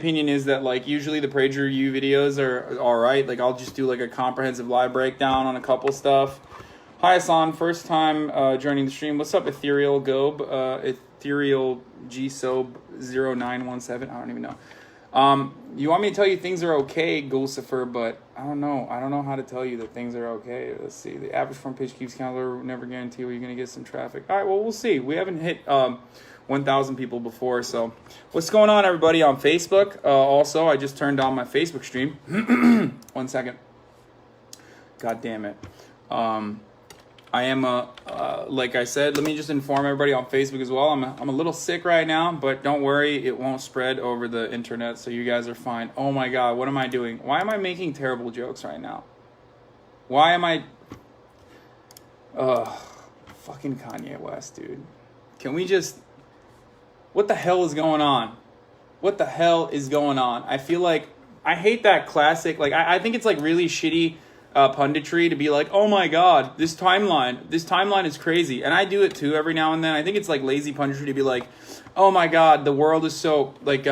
opinion is that like usually the PragerU videos are all right. Like I'll just do like a comprehensive live breakdown on a couple stuff. Hi Hasan, first time joining the stream. What's up, Ethereal Gobe? Ethereal GSob 0917. I don't even know. You want me to tell you things are okay, Gulsifer, but I don't know. I don't know how to tell you that things are okay. Let's see. The average front page keeps counter. Never guarantee where you're going to get some traffic. All right, well, we'll see. We haven't hit 1,000 people before. So what's going on, everybody, on Facebook? Also, I just turned on my Facebook stream. 1 second. God damn it. I am, like I said, let me just inform everybody on Facebook as well. I'm a little sick right now, but don't worry, it won't spread over the internet, so you guys are fine. Oh my God, what am I doing? Why am I making terrible jokes right now? Why am I... fucking Kanye West, dude. Can we just... What the hell is going on? What the hell is going on? I feel like... I hate that classic... Like, I think it's, like, really shitty... punditry to be like, oh my God, this timeline is crazy. And I do it too every now and then. I think it's like lazy punditry to be like, oh my God, the world is so like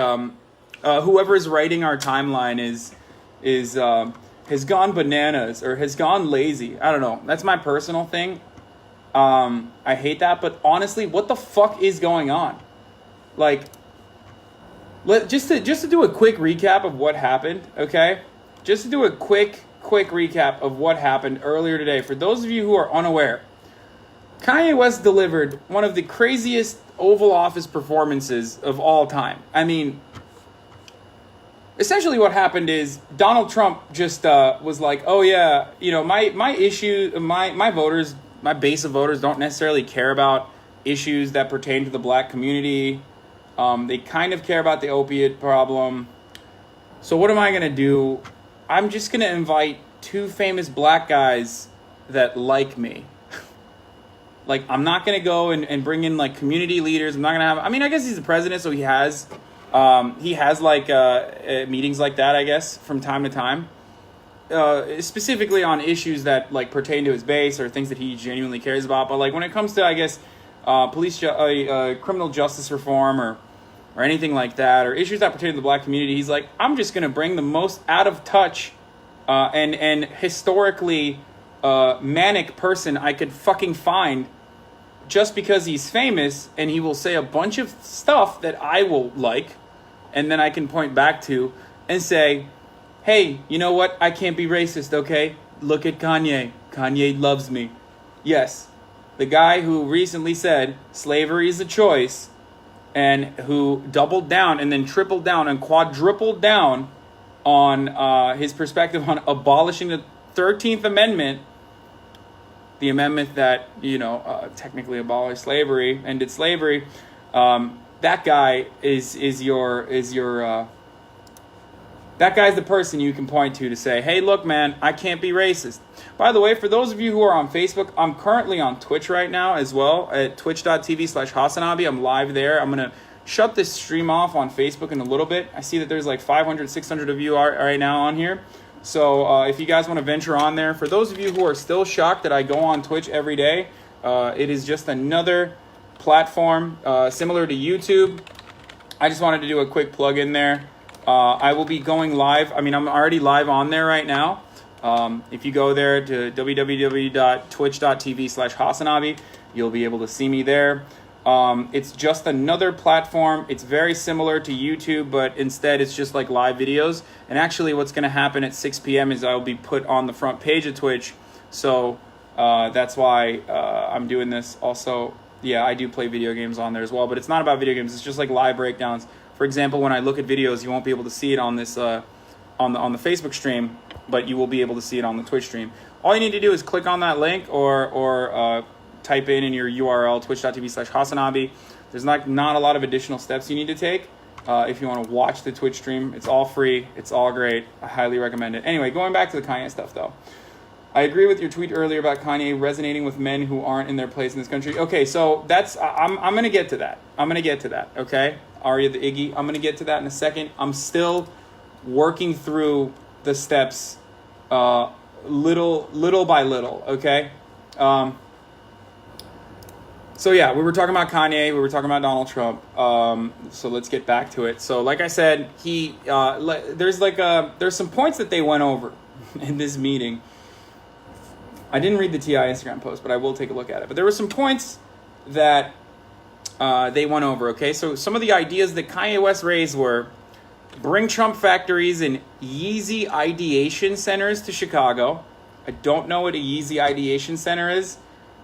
whoever is writing our timeline has gone bananas or has gone lazy. I don't know. That's my personal thing. I hate that, but honestly, what the fuck is going on? Like, just to do a quick recap of what happened, okay? Just to do a quick recap of what happened earlier today. For those of you who are unaware, Kanye West delivered one of the craziest Oval Office performances of all time. I mean, essentially what happened is Donald Trump just was like, oh yeah, you know, my voters, my base of voters don't necessarily care about issues that pertain to the black community. They kind of care about the opiate problem. So what am I going to do? I'm just going to invite 2 famous black guys that like me. Like, I'm not going to go and bring in, like, community leaders. I'm not going to have... I mean, I guess he's the president, so he has like, meetings like that, I guess, from time to time. Specifically on issues that, like, pertain to his base or things that he genuinely cares about. But, like, when it comes to, I guess, criminal justice reform or anything like that, or issues that pertain to the black community, he's like, I'm just going to bring the most out of touch and historically manic person I could fucking find just because he's famous, and he will say a bunch of stuff that I will like, and then I can point back to and say, hey, you know what? I can't be racist, okay? Look at Kanye. Kanye loves me. Yes, the guy who recently said slavery is a choice, and who doubled down and then tripled down and quadrupled down on his perspective on abolishing the 13th Amendment, the amendment that, you know, technically abolished slavery, ended slavery. That guy is your that guy's the person you can point to say, hey, look, man, I can't be racist. By the way, for those of you who are on Facebook, I'm currently on Twitch right now as well at twitch.tv/hasanAbi. I'm live there. I'm going to shut this stream off on Facebook in a little bit. I see that there's like 500, 600 of you right now on here. So if you guys want to venture on there, for those of you who are still shocked that I go on Twitch every day, it is just another platform similar to YouTube. I just wanted to do a quick plug in there. I will be going live. I mean, I'm already live on there right now. If you go there to www.twitch.tv/hasanAbi, you'll be able to see me there. It's just another platform. It's very similar to YouTube, but instead it's just like live videos. And actually what's going to happen at 6 p.m. is I'll be put on the front page of Twitch. So that's why I'm doing this. Also, yeah, I do play video games on there as well, but it's not about video games. It's just like live breakdowns. For example, when I look at videos, you won't be able to see it on this on the Facebook stream, but you will be able to see it on the Twitch stream. All you need to do is click on that link or type in your URL, twitch.tv/hasanAbi. There's not a lot of additional steps you need to take if you want to watch the Twitch stream. It's all free. It's all great. I highly recommend it. Anyway, going back to the Kanye stuff, though. I agree with your tweet earlier about Kanye resonating with men who aren't in their place in this country. Okay, so that's I'm going to get to that. Okay? Aria the Iggy. I'm going to get to that in a second. I'm still working through the steps little by little, okay? So yeah, we were talking about Kanye, we were talking about Donald Trump. So let's get back to it. So like I said, there's some points that they went over in this meeting. I didn't read the TI Instagram post, but I will take a look at it. But there were some points that they went over. Okay, so some of the ideas that Kanye West raised were: bring Trump factories and Yeezy ideation centers to Chicago. I don't know what a Yeezy ideation center is.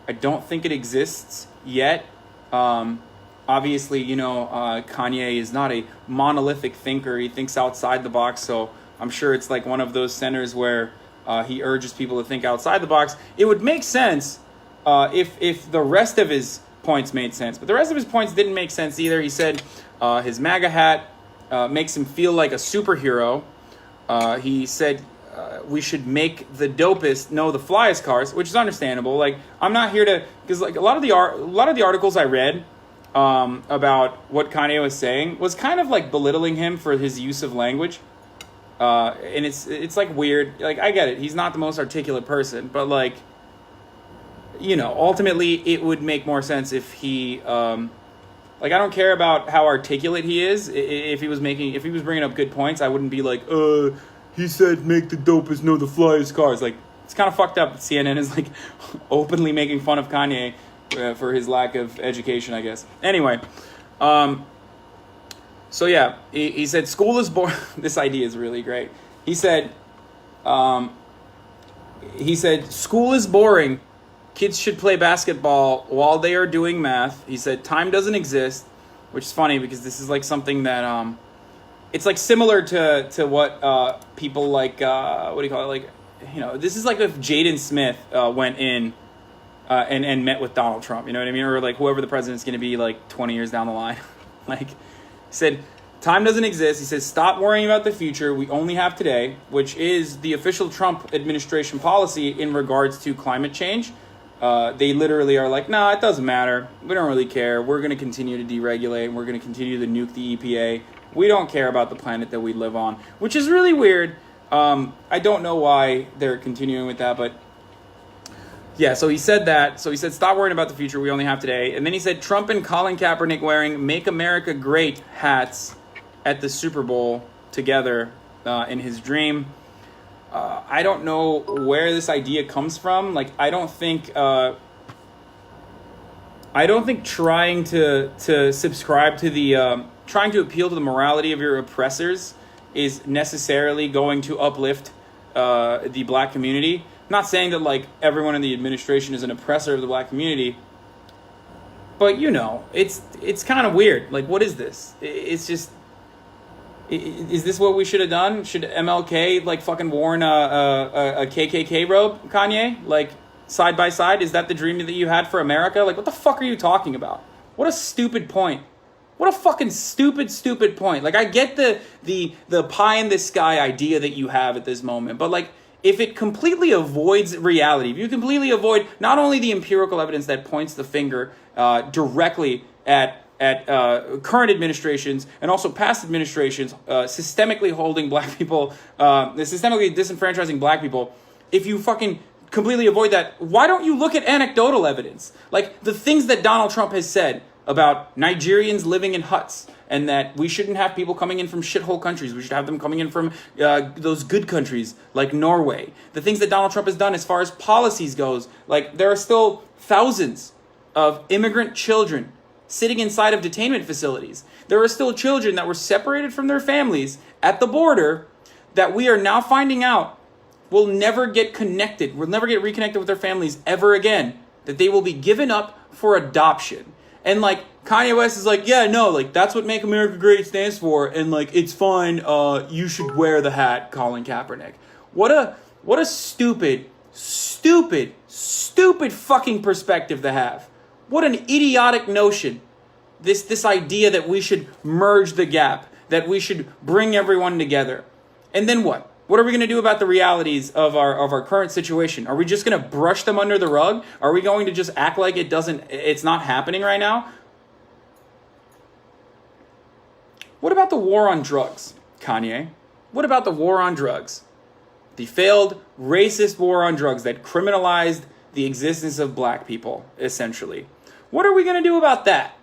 I don't think it exists yet. Obviously, Kanye is not a monolithic thinker. He thinks outside the box. So I'm sure it's like one of those centers where he urges people to think outside the box. It would make sense if the rest of his points made sense. But the rest of his points didn't make sense either. He said his MAGA hat makes him feel like a superhero. He said we should make the dopest know the flyest cars, which is understandable. Like, I'm not here to, because like a lot of the articles I read about what Kanye was saying was kind of like belittling him for his use of language, and it's like weird. Like, I get it, he's not the most articulate person, but like, ultimately it would make more sense if he like, I don't care about how articulate he is. If he was bringing up good points, I wouldn't be like, he said make the dopest know the flyest cars. Like, it's kind of fucked up that CNN is like openly making fun of Kanye for his lack of education, I guess. Anyway, so yeah, he said school is boring. This idea is really great. He said school is boring. Kids should play basketball while they are doing math. He said time doesn't exist, which is funny because this is like something that it's like similar to what people like what do you call it? Like, this is like if Jaden Smith went in and met with Donald Trump, you know what I mean? Or like whoever the president's going to be like 20 years down the line. Like, he said time doesn't exist. He says stop worrying about the future. We only have today, which is the official Trump administration policy in regards to climate change. They literally are like, nah, it doesn't matter. We don't really care. We're going to continue to deregulate. We're going to continue to nuke the EPA. We don't care about the planet that we live on, which is really weird. I don't know why they're continuing with that, but yeah, so he said that. So he said, stop worrying about the future. We only have today. And then he said, Trump and Colin Kaepernick wearing Make America Great hats at the Super Bowl together in his dream. I don't know where this idea comes from. Like, I don't think trying to subscribe to the trying to appeal to the morality of your oppressors is necessarily going to uplift the black community. I'm not saying that like everyone in the administration is an oppressor of the black community, but it's kind of weird. Like, what is this? It's just. Is this what we should have done? Should MLK like fucking worn a KKK robe, Kanye? Like, side by side? Is that the dream that you had for America? Like, what the fuck are you talking about? What a stupid point. What a fucking stupid point. Like, I get the pie in the sky idea that you have at this moment, but like, if it completely avoids reality, if you completely avoid not only the empirical evidence that points the finger directly at current administrations and also past administrations systemically holding black people, systemically disenfranchising black people, if you fucking completely avoid that, why don't you look at anecdotal evidence? Like the things that Donald Trump has said about Nigerians living in huts and that we shouldn't have people coming in from shithole countries. We should have them coming in from those good countries like Norway. The things that Donald Trump has done as far as policies goes, like there are still thousands of immigrant children sitting inside of detainment facilities. There are still children that were separated from their families at the border that we are now finding out will never get connected, will never get reconnected with their families ever again, that they will be given up for adoption. And like Kanye West is like, yeah, no, like that's what Make America Great stands for, and like it's fine, you should wear the hat, Colin Kaepernick. What a stupid fucking perspective to have. What an idiotic notion. This idea that we should merge the gap, that we should bring everyone together. And then what? What are we going to do about the realities of our current situation? Are we just going to brush them under the rug? Are we going to just act like it's not happening right now? What about the war on drugs, Kanye? What about the war on drugs? The failed racist war on drugs that criminalized the existence of black people, essentially. What are we going to do about that?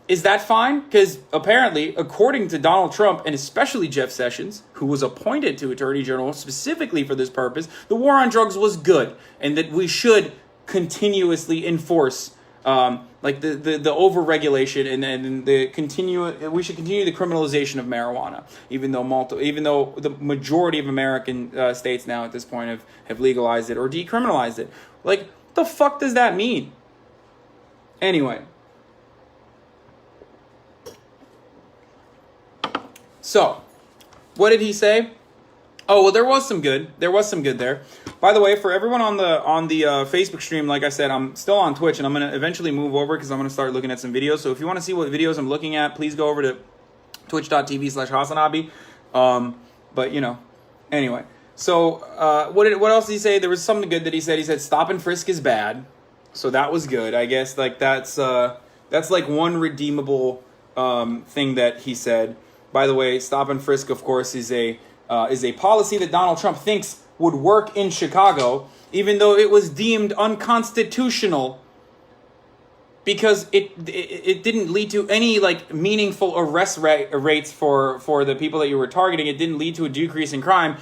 Is that fine? Because apparently, according to Donald Trump, and especially Jeff Sessions, who was appointed to Attorney General specifically for this purpose, the war on drugs was good, and that we should continuously enforce like the over-regulation and we should continue the criminalization of marijuana, even though the majority of American states now at this point have legalized it or decriminalized it. Like, the fuck does that mean? Anyway. So, what did he say? Oh, well, there was some good. There was some good there. By the way, for everyone on the Facebook stream, like I said, I'm still on Twitch, and I'm going to eventually move over because I'm going to start looking at some videos. So if you want to see what videos I'm looking at, please go over to twitch.tv/hasanAbi. But, you know, anyway. So what else did he say? There was something good that he said. He said, stop and frisk is bad. So that was good. I guess like that's like one redeemable thing that he said. By the way, stop and frisk, of course, is a policy that Donald Trump thinks would work in Chicago, even though it was deemed unconstitutional because it didn't lead to any like meaningful arrest rates for the people that you were targeting. It didn't lead to a decrease in crime.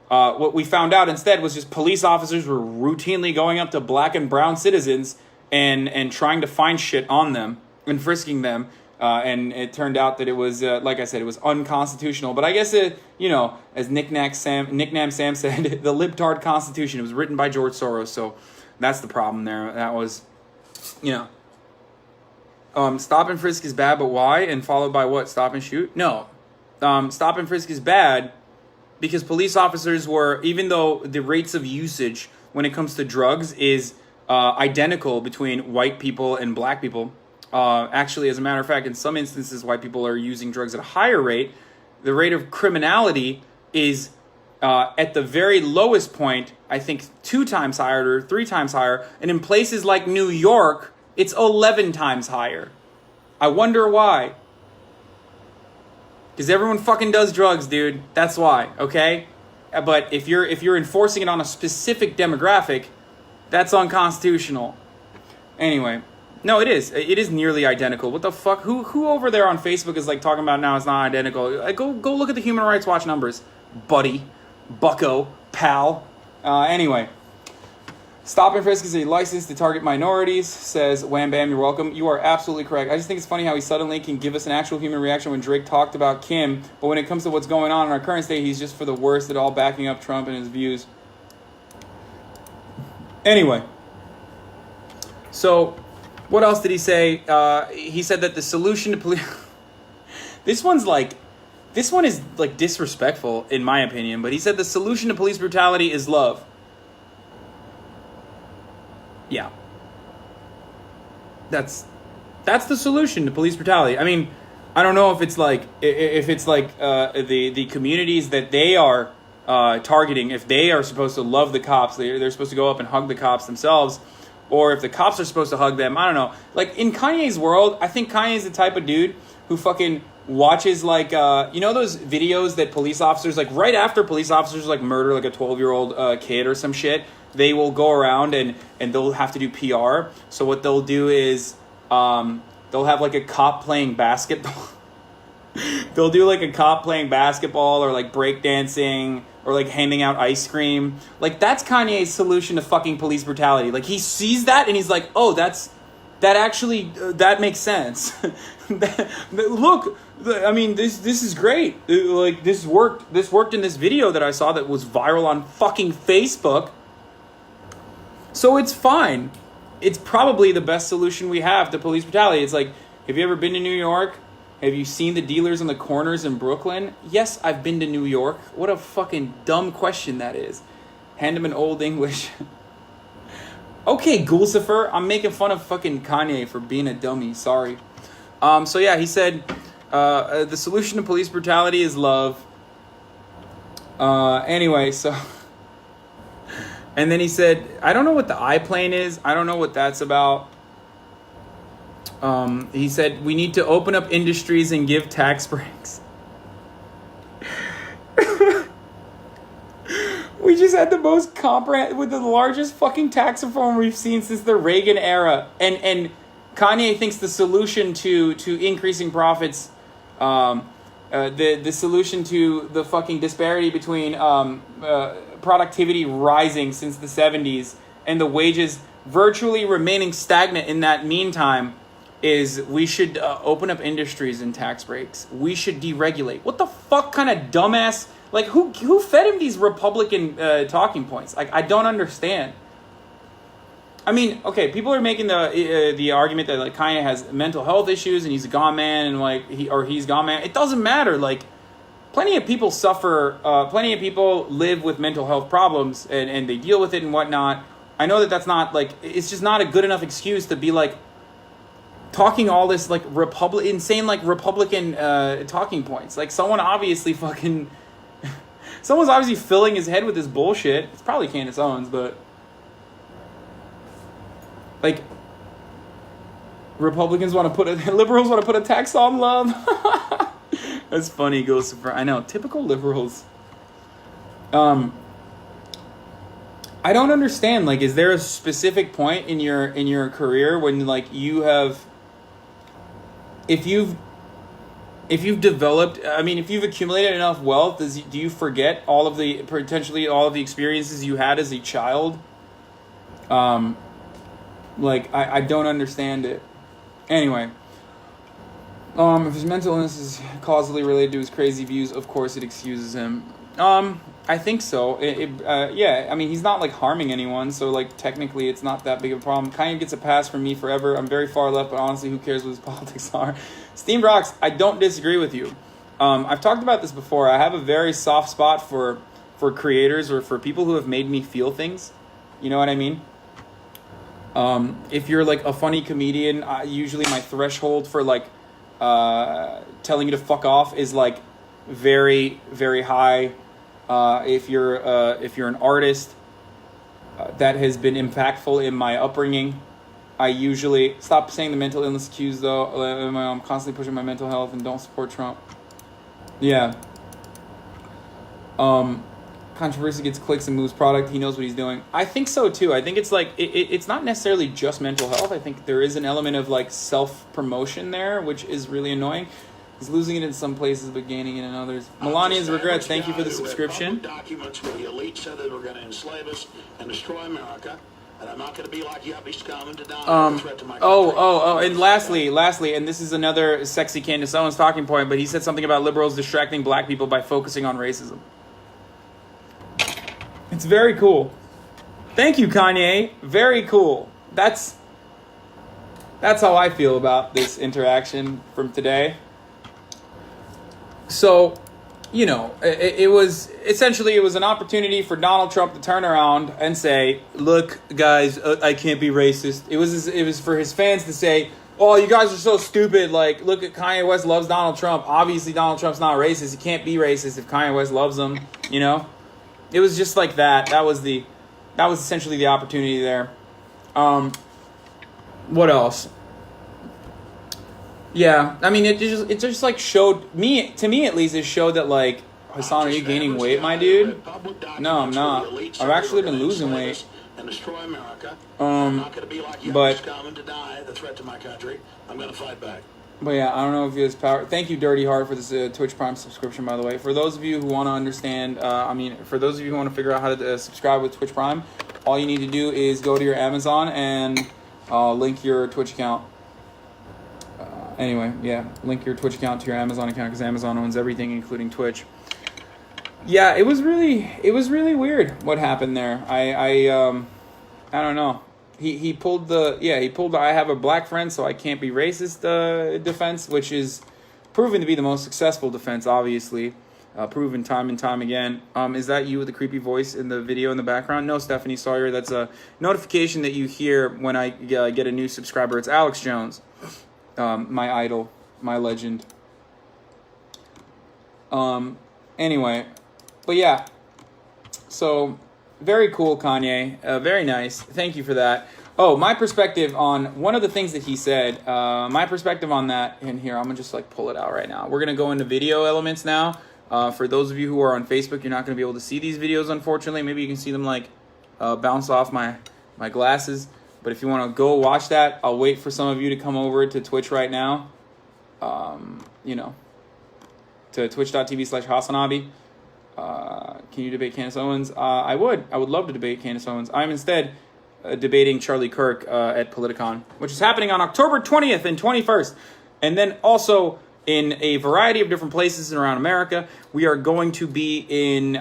What we found out instead was just police officers were routinely going up to black and brown citizens and trying to find shit on them and frisking them. And it turned out that it was, like I said, it was unconstitutional. But I guess, you know, as Nicknam Sam said, the libtard Constitution. It was written by George Soros, so that's the problem there. That was, you know, stop and frisk is bad, but why? And followed by what? Stop and shoot? No. Stop and frisk is bad because police officers were, even though the rates of usage when it comes to drugs is identical between white people and black people. Actually, as a matter of fact, in some instances, white people are using drugs at a higher rate. The rate of criminality is at the very lowest point, I think 2 times higher or 3 times higher. And in places like New York, it's 11 times higher. I wonder why. Because everyone fucking does drugs, dude. That's why, okay? But if you're enforcing it on a specific demographic, that's unconstitutional. Anyway. No, it is. It is nearly identical. What the fuck? Who over there on Facebook is like talking about now it's not identical? Go look at the Human Rights Watch numbers, buddy, bucko, pal. Anyway, stop and frisk is a license to target minorities, says Wham Bam. You're welcome. You are absolutely correct. I just think it's funny how he suddenly can give us an actual human reaction when Drake talked about Kim, but when it comes to what's going on in our current state, he's just for the worst at all, backing up Trump and his views. Anyway, so. What else did he say? He said that the solution to police... This one is like disrespectful in my opinion, but he said the solution to police brutality is love. Yeah. That's the solution to police brutality. I mean, I don't know if it's like the communities that they are targeting, if they are supposed to love the cops, they're supposed to go up and hug the cops themselves. Or if the cops are supposed to hug them, I don't know. Like, in Kanye's world, I think Kanye's the type of dude who fucking watches, like, you know those videos that police officers, like, right after police officers, like, murder, like, a 12-year-old kid or some shit, they will go around and they'll have to do PR. So what they'll do is they'll have, like, a cop playing basketball. They'll do, like, a cop playing basketball or, like, breakdancing or, like, handing out ice cream. Like, that's Kanye's solution to fucking police brutality. Like, he sees that and he's like, oh, that makes sense. Look, I mean, this is great. Like, this worked in this video that I saw that was viral on fucking Facebook. So it's fine. It's probably the best solution we have to police brutality. It's like, have you ever been to New York? Have you seen the dealers on the corners in Brooklyn? Yes, I've been to New York. What a fucking dumb question that is. Hand him an old English. Okay, Gulsifer, I'm making fun of fucking Kanye for being a dummy. Sorry. So yeah, he said the solution to police brutality is love. Anyway, so... And then he said, I don't know what the I-plane is. I don't know what that's about. He said, we need to open up industries and give tax breaks. We just had the most with the largest fucking tax reform we've seen since the Reagan era. And Kanye thinks the solution to increasing profits, the solution to the fucking disparity between productivity rising since the 70s and the wages virtually remaining stagnant in that meantime is we should open up industries and tax breaks. We should deregulate. What the fuck kind of dumbass, like who fed him these Republican talking points? Like, I don't understand. I mean, okay, people are making the argument that like Kanye has mental health issues and he's a gone man and like he's gone man. It doesn't matter. Like, plenty of people suffer. Plenty of people live with mental health problems and they deal with it and whatnot. I know that that's not like, it's just not a good enough excuse to be like talking all this like insane like Republican talking points. Like someone's obviously filling his head with this bullshit. It's probably Candace Owens, but like Republicans want to liberals want to put a tax on love. That's funny, Ghost of, I know, typical liberals. I don't understand. Like, is there a specific point in your career when like you have, if you've developed, I mean, if you've accumulated enough wealth, do you forget potentially all of the experiences you had as a child? Like, I don't understand it. Anyway, if his mental illness is causally related to his crazy views, of course it excuses him. I think so. Yeah, I mean, he's not like harming anyone, so like technically it's not that big of a problem. Kanye gets a pass from me forever. I'm very far left, but honestly, who cares what his politics are? Steam Rocks, I don't disagree with you. I've talked about this before. I have a very soft spot for creators or for people who have made me feel things. You know what I mean? If you're like a funny comedian, usually my threshold for like telling you to fuck off is like very, very high. If you're an artist that has been impactful in my upbringing, I usually stop saying the mental illness cues though. I'm constantly pushing my mental health and don't support Trump. Yeah. Controversy gets clicks and moves product. He knows what he's doing. I think so too. I think it's like it's not necessarily just mental health. I think there is an element of like self-promotion there, which is really annoying. He's losing it in some places, but gaining it in others. Melania's regrets. Thank you for the subscription. Documents where the elite said they were going to enslave us and destroy America, and I'm not going to be like yuppie scum and deny the threat to my country. And lastly, and this is another sexy Candace Owens talking point, but he said something about liberals distracting black people by focusing on racism. It's very cool. Thank you, Kanye. Very cool. That's how I feel about this interaction from today. So, you know, it was an opportunity for Donald Trump to turn around and say, "Look, guys, I can't be racist." It was for his fans to say, "Oh, you guys are so stupid. Like, look at Kanye West loves Donald Trump. Obviously, Donald Trump's not racist. He can't be racist if Kanye West loves him." You know, it was just like that. That was essentially the opportunity there. What else? Yeah, I mean, it just like showed to me at least, it showed that like, Hassan, are you gaining weight, my dude? No, I'm not. I've actually been losing weight. And destroy America. But I'm not going to be like you, scum and deny the threat to my country. I'm going to fight back. But yeah, I don't know if he has power. Thank you, Dirty Heart, for this Twitch Prime subscription, by the way. For those of you who want to understand, for those of you who want to figure out how to subscribe with Twitch Prime, all you need to do is go to your Amazon and link your Twitch account. Anyway, yeah, link your Twitch account to your Amazon account because Amazon owns everything, including Twitch. Yeah, it was really weird what happened there. I don't know. He pulled the I have a black friend so I can't be racist defense, which is proven to be the most successful defense, obviously, proven time and time again. Is that you with the creepy voice in the video in the background? No, Stephanie Sawyer. That's a notification that you hear when I get a new subscriber. It's Alex Jones. My idol, my legend. Anyway, but yeah, so very cool, Kanye. Very nice. Thank you for that. Oh, my perspective on one of the things that he said, my perspective on that, and here, I'm gonna just like pull it out right now. We're gonna go into video elements now. For those of you who are on Facebook, you're not gonna be able to see these videos, unfortunately. Maybe you can see them like bounce off my glasses. But if you want to go watch that, I'll wait for some of you to come over to Twitch right now. You know, to twitch.tv/hasanAbi. Can you debate Candace Owens? I would love to debate Candace Owens. I'm instead debating Charlie Kirk at Politicon, which is happening on October 20th and 21st. And then also in a variety of different places around America. We are going to be in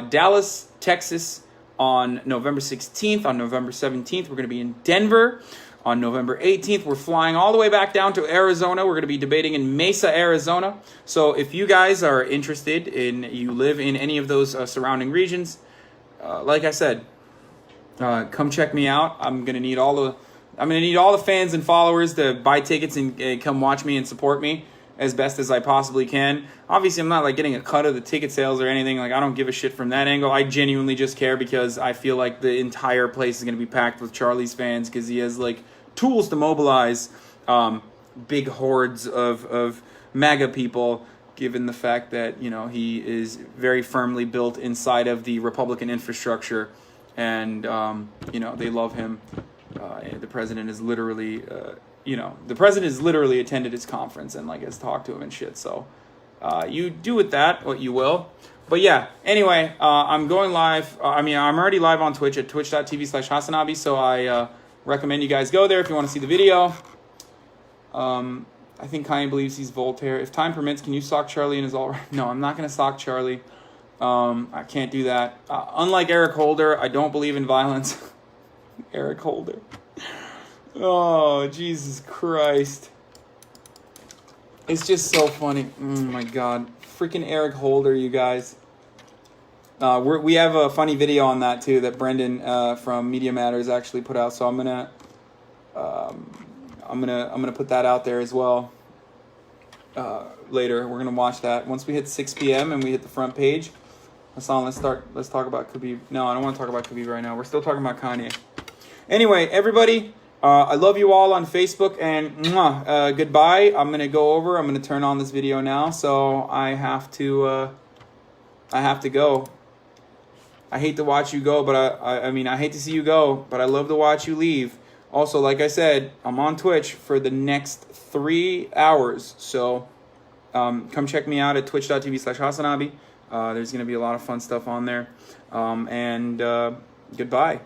Dallas, Texas on November 16th. On November 17th, we're going to be in Denver. On November 18th, we're flying all the way back down to Arizona. We're going to be debating in Mesa, Arizona. So if you guys are interested in, you live in any of those surrounding regions, like I said, come check me out. I'm going to need all the fans and followers to buy tickets and come watch me and support me as best as I possibly can. Obviously, I'm not like getting a cut of the ticket sales or anything. Like, I don't give a shit from that angle. I genuinely just care because I feel like the entire place is going to be packed with Charlie's fans because he has like tools to mobilize big hordes of MAGA people, given the fact that, you know, he is very firmly built inside of the Republican infrastructure, and you know, they love him. The president is literally the president has literally attended his conference and like has talked to him and shit. So you do with that what you will. But yeah, anyway, I'm going live. I'm already live on Twitch at twitch.tv/hasanAbi. So I recommend you guys go there if you want to see the video. I think Kanye believes he's Voltaire. If time permits, can you sock Charlie in his all right? No, I'm not going to sock Charlie. I can't do that. Unlike Eric Holder, I don't believe in violence. Eric Holder. Oh, Jesus Christ. It's just so funny. Oh, my God. Freaking Eric Holder, you guys. We have a funny video on that, too, that Brendan from Media Matters actually put out. So I'm gonna put that out there as well later. We're going to watch that. Once we hit 6 p.m. and we hit the front page. Hassan, let's talk about Khabib. No, I don't want to talk about Khabib right now. We're still talking about Kanye. Anyway, everybody, I love you all on Facebook, and goodbye. I'm going to go over. I'm going to turn on this video now, so I have to go. I hate to watch you go, but I mean, I hate to see you go, but I love to watch you leave. Also, like I said, I'm on Twitch for the next 3 hours, so come check me out at twitch.tv/hasanAbi. There's going to be a lot of fun stuff on there, and goodbye.